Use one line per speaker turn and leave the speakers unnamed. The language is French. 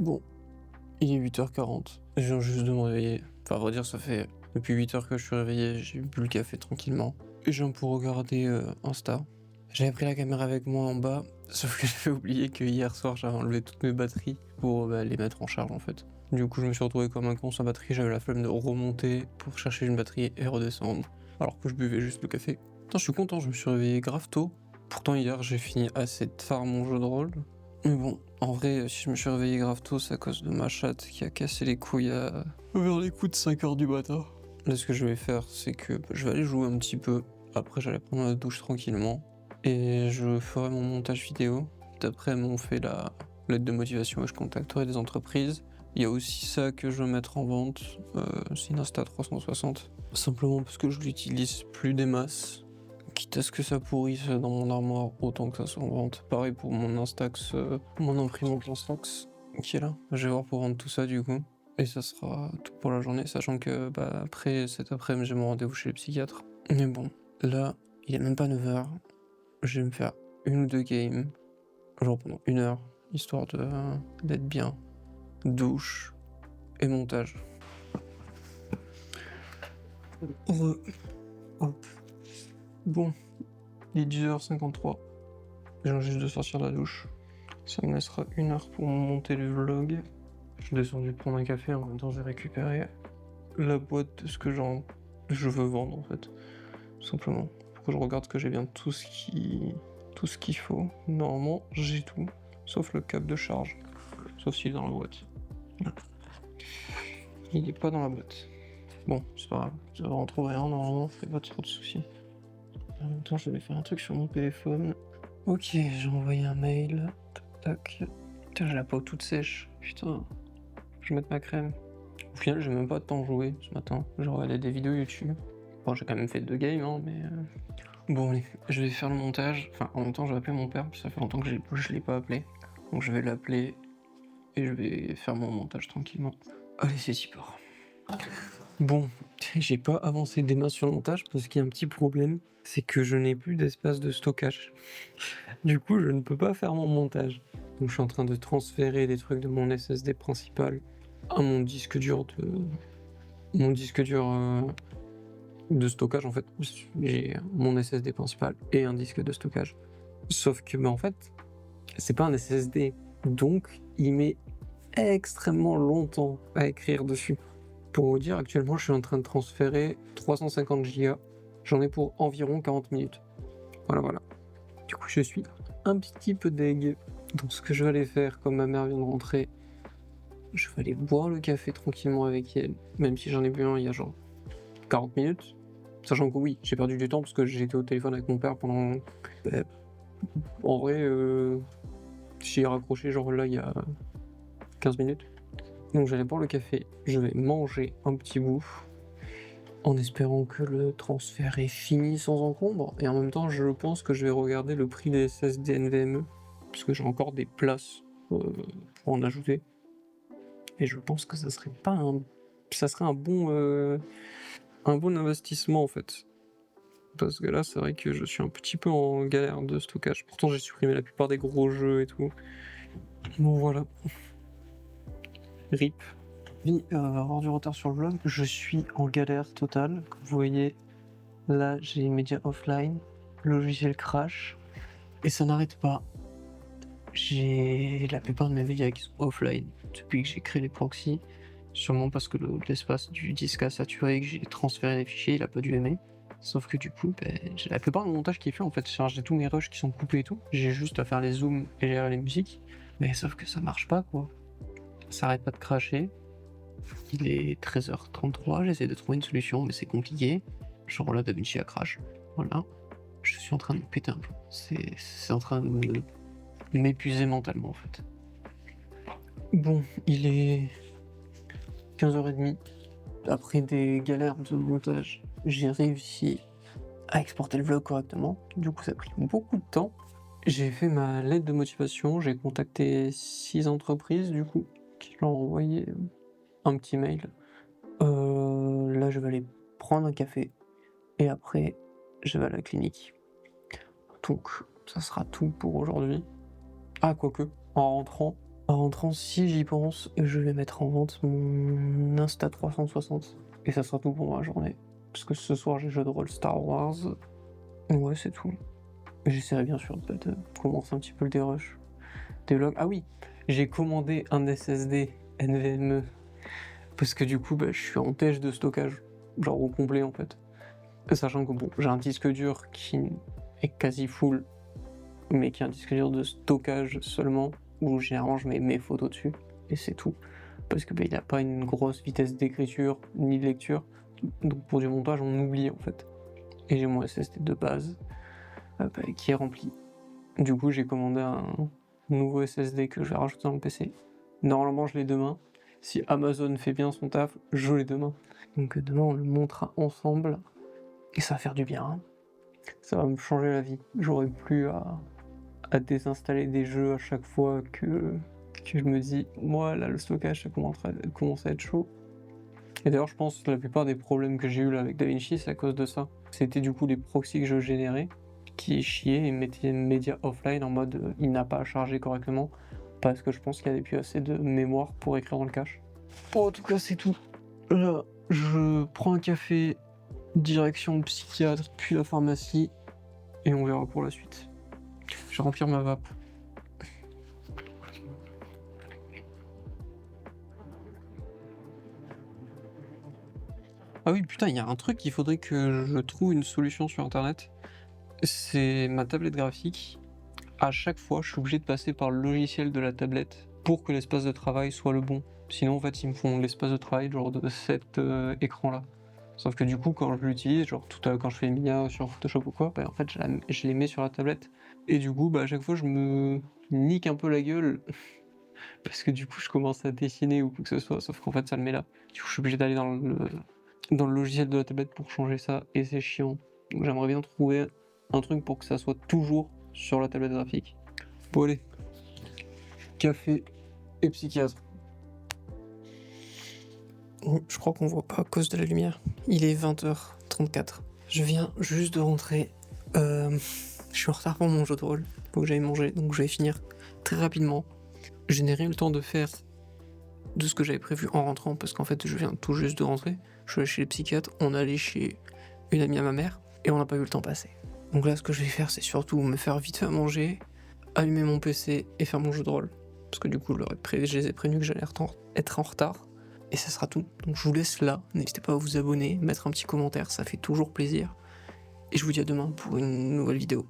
Bon, il est 8h40, je viens juste de me réveiller. Enfin, à vrai dire, ça fait depuis 8h que je suis réveillé, j'ai bu le café tranquillement. Et je viens pour regarder Insta. J'avais pris la caméra avec moi en bas, sauf que j'avais oublié que hier soir j'avais enlevé toutes mes batteries pour les mettre en charge en fait. Du coup, je me suis retrouvé comme un con sans batterie, j'avais la flemme de remonter pour chercher une batterie et redescendre, alors que je buvais juste le café. Putain, je suis content, je me suis réveillé grave tôt. Pourtant, hier, j'ai fini assez tard mon jeu de rôle. Mais bon, en vrai, si je me suis réveillé grave tôt, c'est à cause de ma chatte qui a cassé les couilles vers les coups de 5h du matin. Là, ce que je vais faire, c'est que je vais aller jouer un petit peu. Après, j'allais prendre la douche tranquillement. Et je ferai mon montage vidéo. D'après, on fait la lettre de motivation et je contacterai des entreprises. Il y a aussi ça que je veux mettre en vente. C'est une Insta 360. Simplement parce que je l'utilise plus des masses. Quitte à ce que ça pourrisse dans mon armoire, autant que ça soit en vente. Pareil pour mon Instax, mon imprimante Instax qui est là. Je vais voir pour vendre tout ça du coup. Et ça sera tout pour la journée, sachant que après cet après-midi j'ai mon rendez-vous chez le psychiatre. Mais bon, là, il est même pas 9h. Je vais me faire une ou deux games, genre pendant 1 heure, histoire d'être bien. Douche et montage. Hop. Bon, il est 10h53. Je viens juste de sortir de la douche. Ça me laissera 1 heure pour monter le vlog. Je suis descendu prendre un café, en même temps j'ai récupéré la boîte de ce que je veux vendre en fait. Tout simplement. Pour que je regarde que j'ai bien tout ce qu'il faut. Normalement j'ai tout. Sauf le câble de charge. Sauf s'il est dans la boîte. Il est pas dans la boîte. Bon, c'est pas grave. Je devrais en trouver un normalement, ça fait pas trop de soucis. En même temps je vais faire un truc sur mon téléphone. Ok, j'ai envoyé un mail. Tac. Putain, j'ai la peau toute sèche. Putain. Je vais mettre ma crème. Au final, j'ai même pas de temps joué ce matin. J'ai regardé des vidéos YouTube. Bon, j'ai quand même fait 2 games, hein, mais. Bon, allez, je vais faire le montage. Enfin, en même temps, je vais appeler mon père, parce que ça fait longtemps que je l'ai pas appelé. Donc, je vais l'appeler et je vais faire mon montage tranquillement. Allez, c'est y part. Bon, j'ai pas avancé des masses sur le montage parce qu'il y a un petit problème, c'est que je n'ai plus d'espace de stockage. Du coup, je ne peux pas faire mon montage. Donc, je suis en train de transférer des trucs de mon SSD principal à mon disque dur de stockage en fait. J'ai mon SSD principal et un disque de stockage. Sauf que en fait, c'est pas un SSD, donc il met extrêmement longtemps à écrire dessus. Pour vous dire, actuellement, je suis en train de transférer 350 Go. J'en ai pour environ 40 minutes. Voilà. Du coup, je suis un petit peu deg. Donc, ce que je vais aller faire, comme ma mère vient de rentrer, je vais aller boire le café tranquillement avec elle, même si j'en ai bu un il y a genre 40 minutes. Sachant que oui, j'ai perdu du temps parce que j'étais au téléphone avec mon père pendant. En vrai, j'y ai raccroché genre là il y a 15 minutes. Donc j'allais boire le café, je vais manger un petit bout en espérant que le transfert est fini sans encombre. Et en même temps, je pense que je vais regarder le prix des SSD NVMe parce que j'ai encore des places pour en ajouter. Et je pense que ça serait un bon investissement en fait. Parce que là, c'est vrai que je suis un petit peu en galère de stockage. Pourtant, j'ai supprimé la plupart des gros jeux et tout. Bon, voilà. RIP. Oui, avoir du retard sur le vlog. Je suis en galère totale. Comme vous voyez, là, j'ai médias offline. Le logiciel crash. Et ça n'arrête pas. J'ai la plupart de mes médias qui sont offline depuis que j'ai créé les proxys. Sûrement parce que l'espace du disque a saturé et que j'ai transféré les fichiers, il a pas dû aimer. Sauf que du coup, j'ai la plupart du montage qui est fait en fait, j'ai tous mes rushs qui sont coupés et tout. J'ai juste à faire les zooms et gérer les musiques. Mais sauf que ça marche pas quoi. Ça arrête pas de cracher. Il est 13h33, j'essaie de trouver une solution, mais c'est compliqué. Genre là, DaVinci a crash. Voilà. Je suis en train de me péter un peu. C'est en train de m'épuiser mentalement en fait. Bon, il est 15h30. Après des galères de montage, j'ai réussi à exporter le vlog correctement. Du coup, ça a pris beaucoup de temps. J'ai fait ma lettre de motivation, j'ai contacté 6 entreprises du coup, qui leur ont envoyé un petit mail. Là, je vais aller prendre un café et après, je vais à la clinique. Donc, ça sera tout pour aujourd'hui. Ah, quoique, en rentrant, En rentrant, si j'y pense, je vais mettre en vente mon Insta360. Et ça sera tout pour ma journée. Parce que ce soir, j'ai jeu de rôle Star Wars. Ouais, c'est tout. J'essaierai bien sûr de commencer un petit peu le dérush. Des vlogs. Ah oui, j'ai commandé un SSD NVMe. Parce que du coup, je suis en tèche de stockage. Genre au complet en fait. Sachant que bon, j'ai un disque dur qui est quasi full, mais qui est un disque dur de stockage seulement, où généralement je mets mes photos dessus, et c'est tout. Parce que il n'a pas une grosse vitesse d'écriture ni de lecture, donc pour du montage on oublie en fait. Et j'ai mon SSD de base qui est rempli. Du coup j'ai commandé un nouveau SSD que je vais rajouter dans le PC. Normalement je l'ai demain. Si Amazon fait bien son taf, je l'ai demain. Donc demain on le montera ensemble. Et ça va faire du bien. Ça va me changer la vie. J'aurai plus à désinstaller des jeux à chaque fois que je me dis, moi là le stockage ça commence à être chaud. Et d'ailleurs je pense que la plupart des problèmes que j'ai eu là avec DaVinci c'est à cause de ça. C'était du coup les proxys que je générais qui chiaient et mettaient Media offline en mode il n'a pas à charger correctement parce que je pense qu'il n'y avait plus assez de mémoire pour écrire dans le cache. Bon, en tout cas c'est tout. Là je prends un café, direction le psychiatre, puis la pharmacie, et on verra pour la suite. Je vais remplir ma vape. Ah oui, putain, il y a un truc, il faudrait que je trouve une solution sur internet. C'est ma tablette graphique. À chaque fois, je suis obligé de passer par le logiciel de la tablette pour que l'espace de travail soit le bon. Sinon, en fait, ils me font l'espace de travail genre de cet écran-là. Sauf que du coup, quand je l'utilise, genre quand je fais Mia sur Photoshop ou quoi, en fait, je les mets sur la tablette. Et du coup, à chaque fois, je me nique un peu la gueule parce que du coup, je commence à dessiner ou quoi que ce soit, sauf qu'en fait, ça le met là. Du coup, je suis obligé d'aller dans le logiciel de la tablette pour changer ça, et c'est chiant. Donc j'aimerais bien trouver un truc pour que ça soit toujours sur la tablette graphique. Bon allez, café et psychiatre. Je crois qu'on voit pas à cause de la lumière. Il est 20h34. Je viens juste de rentrer. Je suis en retard pour mon jeu de rôle. Faut que j'aille manger, donc je vais finir très rapidement. Je n'ai rien eu le temps de faire de ce que j'avais prévu en rentrant, parce qu'en fait je viens tout juste de rentrer. Je suis allé chez le psychiatre, on est allé chez une amie à ma mère, et on n'a pas eu le temps passer. Donc là ce que je vais faire c'est surtout me faire vite fait à manger, allumer mon PC et faire mon jeu de rôle. Parce que du coup je les ai prévenus que j'allais être en retard. Et ça sera tout. Donc je vous laisse là, n'hésitez pas à vous abonner, mettre un petit commentaire, ça fait toujours plaisir. Et je vous dis à demain pour une nouvelle vidéo.